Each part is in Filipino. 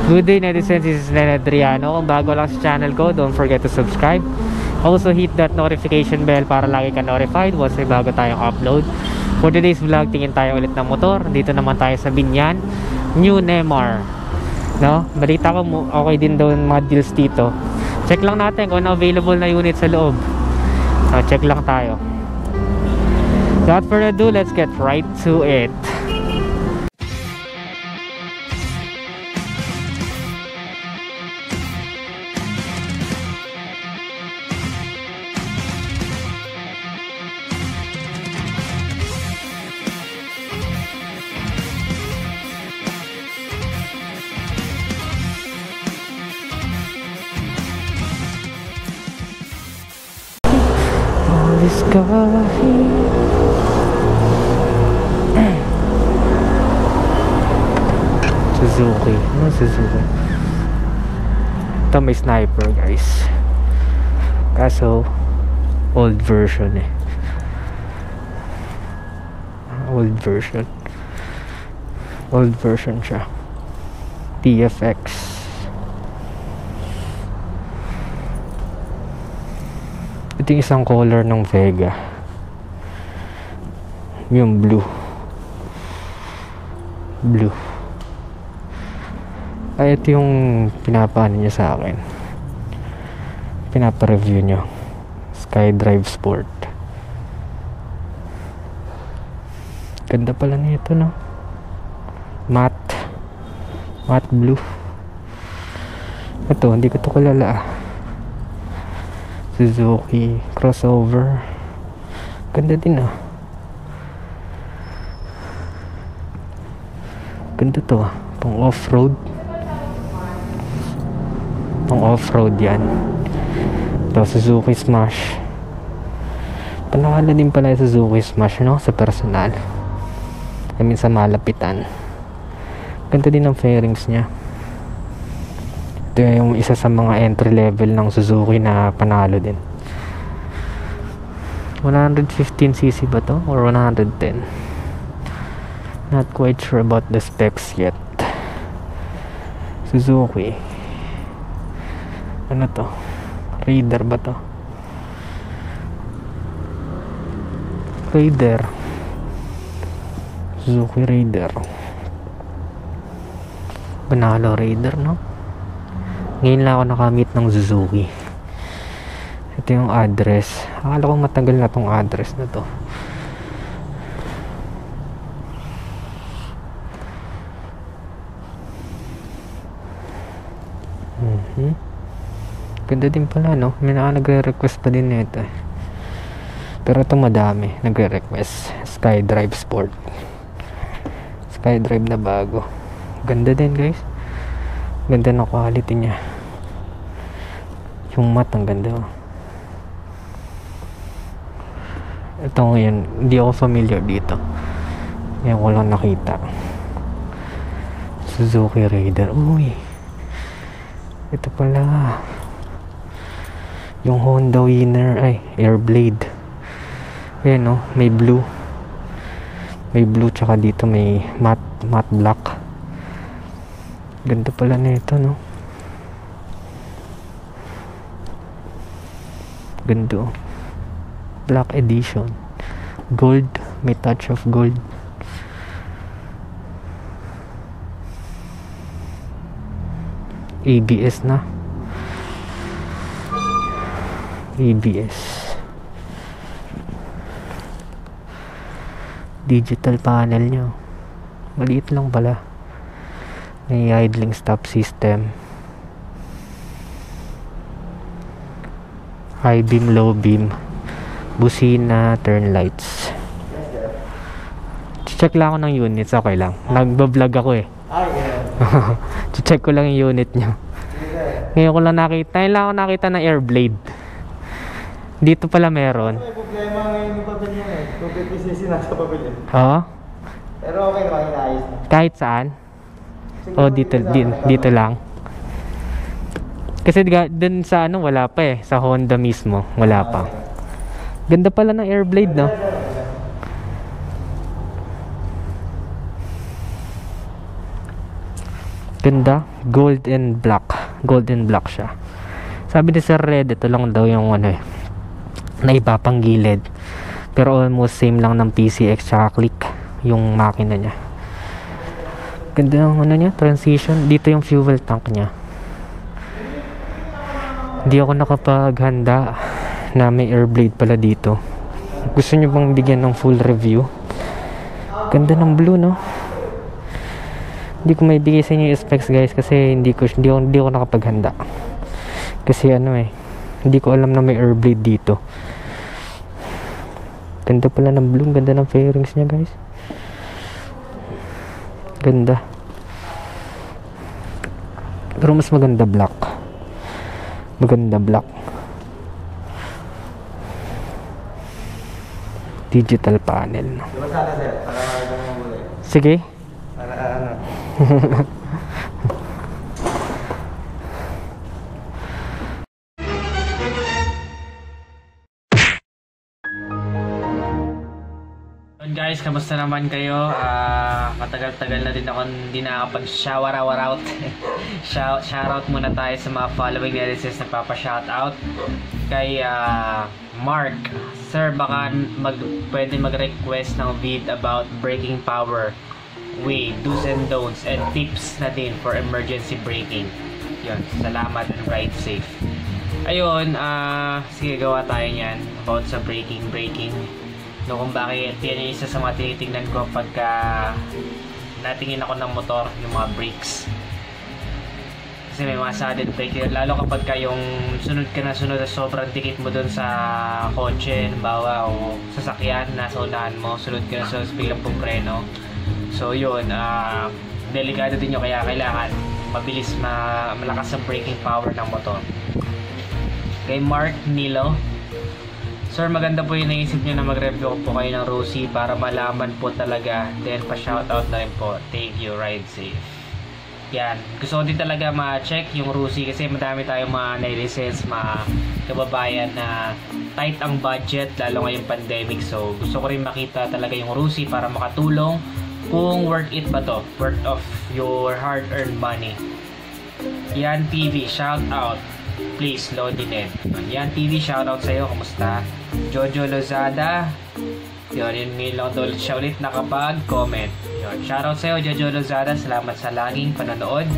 Good day netizens, this is Len Adriano. Kung bago lang sa channel ko, don't forget to subscribe. Also hit that notification bell para lagi ka notified once may bago tayong upload. For today's vlog, tingin tayo ulit ng motor. Dito naman tayo sa Binyan, New Nemar. No? Balita ko okay din daw yung mga deals dito. Check lang natin kung ano available na unit sa loob. Check lang tayo. Without further ado, let's get right to it. This guy Suzuki. Ano Suzuki? Ito may sniper guys. Kaso old version eh. Old version siya. TFX. Ito yung isang color ng Vega, yung blue. Ay, ito yung pinapaano niya sa akin, pinapa-review nyo. SkyDrive Sport. Ganda pala nito, no? Matte blue. Ito, hindi ko ito kilala. Suzuki crossover. Ganda din ah. Ganda to ah. Pang off-road yan. Ito Suzuki Smash. Panakala din pala yung Suzuki Smash, no? Sa personal, I mean sa malapitan. Ganda din ang fairings nya. Ito yung isa sa mga entry level ng Suzuki na panalo din. 115cc ba to? Or 110? Not quite sure about the specs yet. Suzuki. Ano to? Raider ba to? Raider. Suzuki Raider. Panalo Raider, no? Ngayon lang ako nakamit ng Suzuki. Ito yung address. Akala ko matagal na tong address na to. Ganda din pala, no? May nagre-request pa din nito. Pero ito madami nagre-request. SkyDrive Sport. SkyDrive na bago. Ganda din guys. Ganda ng quality niya. Yung matte ang ganda. Ito ngayon, hindi ako familiar dito. Ngayon ko lang nakita. Suzuki Raider. Uy, ito pala yung Honda Winner. Ay, Airblade. Ayan no, may blue. May blue tsaka dito may matte black. Ganda pala nito, no? Ganda. Black edition. Gold. May touch of gold. ABS na. ABS. Digital panel nyo. Maliit lang pala. May idling stop system. High beam, low beam. Busina, turn lights. Check lang ako ng units. Okay lang. Nagbablog ako eh. Check ko lang yung unit nyo. Ngayon ko lang nakita. Ngayon lang ako nakita ng Airblade. Dito pala meron. May problema ngayon yung pavilion eh. 250cc nasa pavilion. Oo. Pero okay naman, inaayos na. Kahit saan? O dito lang. Kasi dun sa ano wala pa eh. Sa Honda mismo wala pa. Ganda pala ng Airblade, no? Ganda. Gold and black. Gold and black siya. Sabi ni Sir Red, ito lang daw yung ano na iba pang gilid. Pero almost same lang ng PCX tsaka Click yung makina niya. Ganda ng ano niya, transition. Dito yung fuel tank niya. Hindi ako nakapaghanda na may air blade pala dito. Gusto nyo bang bigyan ng full review? Ganda ng blue, no? Hindi ko may bigay sa inyo yung specs, guys, kasi hindi ko nakapaghanda. Kasi hindi ko alam na may air blade dito. Ganda pala ng blue, ganda ng fairings niya, guys. Ganda. Pero mas maganda black. Maganda black. Digital panel. Diba sana sir? Para makagano mo muna. Sige. Para ano? Guys, kamusta naman kayo? Matagal-tagal na din ako hindi nakapag-shower out. Shoutout muna tayo sa mga following netizens na papa-shoutout. Kay Mark, sir, baka pwede mag-request ng vid about braking power, way, do's and don'ts, and tips na din for emergency braking. Yun, salamat and ride safe. Ayun, sige, gawa tayo niyan about sa braking. No, kung bakit yan yung isa sa mga tinitingnan ko pagka natingin ako ng motor, yung mga brakes. Kasi may mga sudden brake, lalo kapag ka yung sunod na sobrang dikit mo dun sa kotse, bawa o sasakyan, nasa unahan mo, sunod ka na biglang pumpreno. So yun, delikado din yun, kaya kailangan mabilis, malakas ang braking power ng motor. Kay Mark Nilo, sir, maganda po yung naisip nyo na mag-review po kayo ng Rusi para malaman po talaga. Then, pa-shoutout na rin po. Thank you, ride safe. Yan. Gusto ko din talaga ma-check yung Rusi kasi madami tayong mga nai-license, mga kababayan na tight ang budget, lalo ngayong pandemic. So, gusto ko rin makita talaga yung Rusi para makatulong kung worth it ba to. Worth of your hard-earned money. Yan TV, shoutout. Please, Lodined. Yan TV, shoutout sa'yo. Kamusta? Jojo Lozada. Yun lang ulit siya ulit nakapag-comment. Yun, shoutout sa'yo, Jojo Lozada. Salamat sa laging panonood.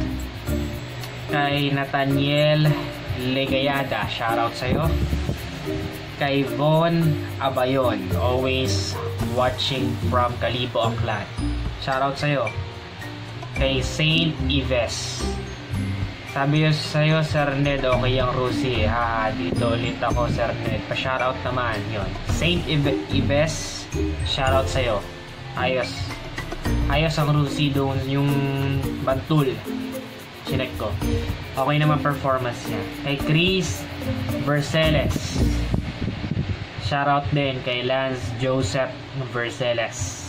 Kay Nathaniel Legayada, shoutout sa'yo. Kay Von Abayon, always watching from Calibo, Aklan. Shoutout sa'yo. Kay Saint Ives, sabi yun sa'yo, Sir Ned, okay yung Rusi. Dito ulit ako, Sir Ned. Pa-shoutout naman, yun. Saint Ives, shoutout sa'yo. Ayos ang Rusi doon, yung Bantul. Chinek ko. Okay naman performance niya. Kay Chris Verceles, shoutout din kay Lance Joseph Verceles.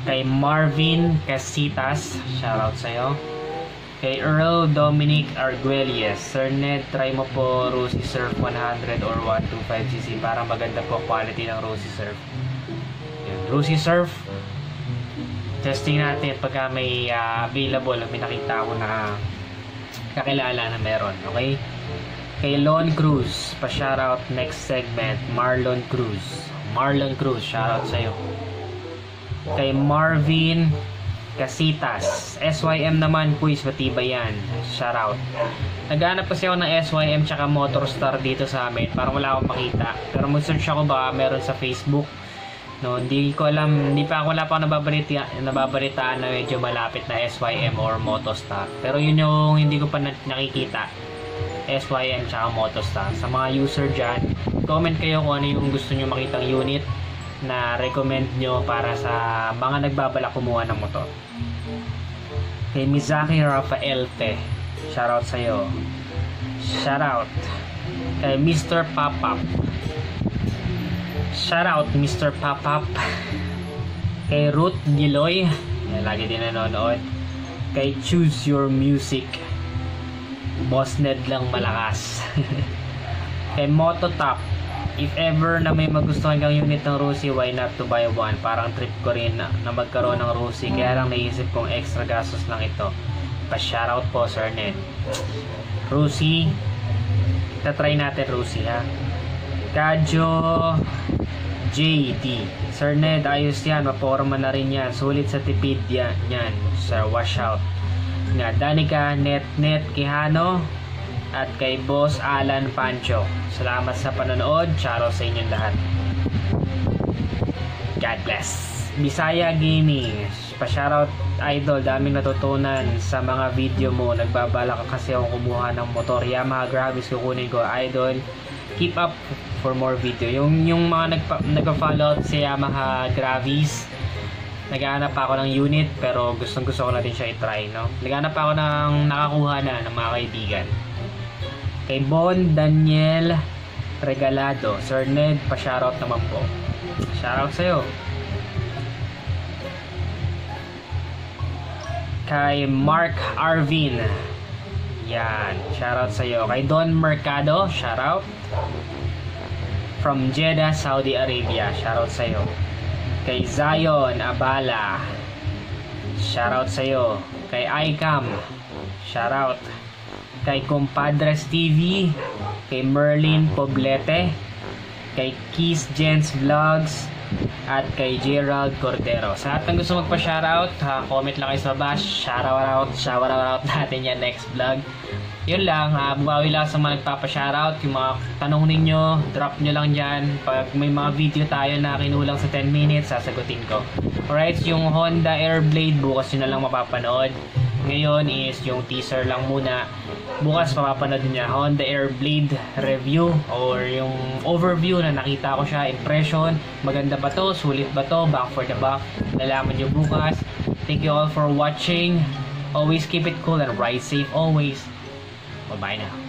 Kay Marvin Casitas, shoutout sa'yo. Kay Earl Dominic Arguelles, Sir Ned, try mo po Rusi Surf 100 or 125cc para maganda po quality ng Rusi Surf. Yan. Rusi Surf, testing natin pagka may available, may nakita ko na kakilala na meron, okay? Kay Lon Cruz, pa-shoutout next segment, Marlon Cruz, shoutout sa'yo. Kay Marvin Casitas, SYM naman, quiz, matibay yan, shoutout. Naghanap kasi ako ng SYM tsaka Motorstar dito sa amin, parang wala akong makita, pero mag-search ako baka meron sa Facebook. No, hindi ko alam, wala pa ako nababalitaan na medyo malapit na SYM or Motostar. Pero yun yung hindi ko pa nakikita, SYM tsaka Motostar. Sa mga user dyan, comment kayo kung ano yung gusto nyo makitang unit na recommend nyo para sa mga nagbabalak kumuha ng motor. Kay Mizaki Rafaelte, shoutout sa'yo. Shoutout kay Mr. Papap, shoutout Mr. Papap. Kay Ruth Giloy, lagi din nanonood. Kay Choose Your Music, Boss Ned lang malakas. Kay Mototop, if ever na may magustuhan kang unit ng Rusi, why not to buy one? Parang trip ko rin na magkaroon ng Rusi, kaya lang naisip kong extra gastos lang ito. Pa-shoutout po, Sir Ned. Rusi, tatry natin Rusi, ha. Kadyo JD, Sir Ned, ayos yan, maporma na rin yan, sulit sa tipid yan, Sir, wash out. Nga, Danica Net Quijano at kay Boss Alan Pancho, salamat sa panonood. Charo sa inyong lahat. God bless. Bisaya Gaming, pa-shoutout idol, daming natutunan sa mga video mo. Nagbabala ka kasi akong kumuha ng motor Yamaha Gravis, kukunin ko idol. Keep up for more video. Yung mga nagpa-follow sa Yamaha Gravis, naghahanap pa ako ng unit pero gusto ko natin siya i-try, no? Naghahanap pa ako ng nakakuha na ng mga kaibigan. Kay Bon Daniel Regalado, Sir Ned, pa-shoutout naman po. Shoutout sa'yo. Kay Mark Arvin, yan, shoutout sa'yo. Kay Don Mercado, shoutout. From Jeddah, Saudi Arabia, shoutout sa'yo. Kay Zion Abala, shoutout sa'yo. Kay ICAM, shoutout. Kay Compadres TV, kay Merlin Poblete, kay Keys Gents Vlogs, at kay Gerald Cordero. Sa lahat ng gusto magpa-shoutout, comment lang kayo sa baba. Shoutout natin yan next vlog. Yun lang, bumawi lang sa mga nagpapa-shoutout. Yung mga tanong ninyo, drop nyo lang dyan. Pag may mga video tayo na kinulang sa 10 minutes, sasagutin ko. Alright, yung Honda Airblade, bukas nyo na lang mapapanood. Ngayon is yung teaser lang muna. Bukas mapapanood niya Honda Airblade review or yung overview na nakita ko siya, impression, maganda ba to, sulit ba to, back for the buck, nalaman nyo bukas. Thank you all for watching. Always keep it cool and ride safe always. Bye bye now.